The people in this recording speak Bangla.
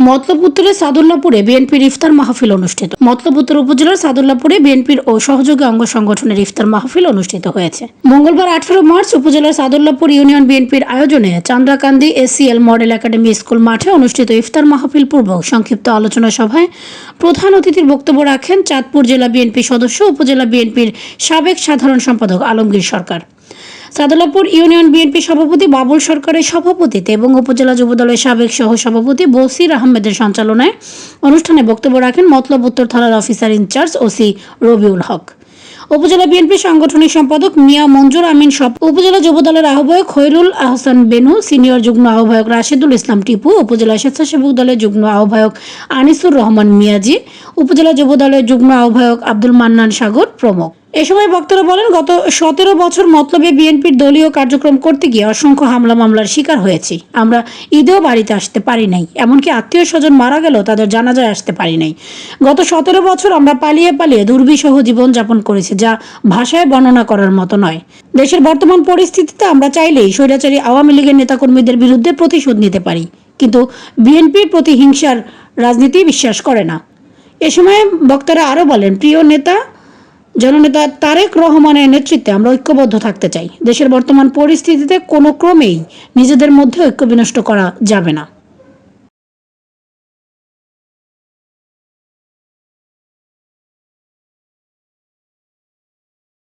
মতলব উত্তরের সাদুল্লাপুরে বিএনপির ইফতার মাহফিল অনুষ্ঠিত। মতলব উত্তর উপজেলার সাদুল্লাপুরে বিএনপির ও সহযোগী অঙ্গ সংগঠনের ইফতার মাহফিল অনুষ্ঠিত হয়েছে। মঙ্গলবার 18 মার্চ উপজেলার সাদুল্লাপুর ইউনিয়ন বিএনপির আয়োজনে চান্দ্রাকান্দি এসিএল মডেল একাডেমি স্কুল মাঠে অনুষ্ঠিত ইফতার মাহফিল পূর্বক সংক্ষিপ্ত আলোচনা সভায় প্রধান অতিথির বক্তব্য রাখেন চাঁদপুর জেলা বিএনপি সদস্য উপজেলা বিএনপির সাবেক সাধারণ সম্পাদক আলমগীর সরকার। সাদুল্লাপুর ইউনিয়ন বিএনপি সভাপতি বাবুল সরকারের সভাপতিত্বে এবং উপজেলা যুবদলের সাবেক সহ সভাপতি বসির আহমেদের সঞ্চালনায় অনুষ্ঠানে বক্তব্য রাখেন মতলব উত্তর থানার অফিসার ইনচার্জ ওসি রবিউল হক, উপজেলা বিএনপি সাংগঠনিক সম্পাদক মিয়া মঞ্জুর আমিন, উপজেলা যুবদলের আহ্বায়ক খৈরুল আহসান বেনু, সিনিয়র যুগ্ম আহ্বায়ক রাশেদুল ইসলাম টিপু, উপজেলা স্বেচ্ছাসেবক দলের যুগ্ম আহ্বায়ক আনিসুর রহমান মিয়াজি, উপজেলা যুবদলের যুগ্ম আহ্বায়ক আব্দুল মান্নান সাগর প্রমুখ। এ সময় বক্তারা বলেন, গত 17 বছর মতলবে বিএনপির দলীয় কার্যক্রম করতে গিয়ে অসংখ্য হামলা মামলার শিকার হয়েছি। আমরা ঈদেও বাড়িতে আসতে পারি নাই, এমনকি আত্মীয় স্বজন মারা গেলেও তাদের জানাজায় আসতে পারি নাই। গত 17 বছর আমরা পালিয়ে পালিয়ে দুর্বিষহ জীবনযাপন করেছি, যা ভাষায় বর্ণনা করার মতো নয়। দেশের বর্তমান পরিস্থিতিতে আমরা চাইলেই স্বৈরাচারী আওয়ামী লীগের নেতাকর্মীদের বিরুদ্ধে প্রতিশোধ নিতে পারি, কিন্তু বিএনপির প্রতি হিংসার রাজনীতি বিশ্বাস করে না। এ সময় বক্তারা আরও বলেন, প্রিয় নেতা জননেতা তারেক রহমানের নেতৃত্বে আমরা ঐক্যবদ্ধ থাকতে চাই। দেশের বর্তমান পরিস্থিতিতে কোনো ক্রমেই নিজেদের মধ্যে ঐক্য বিনষ্ট করা যাবে না।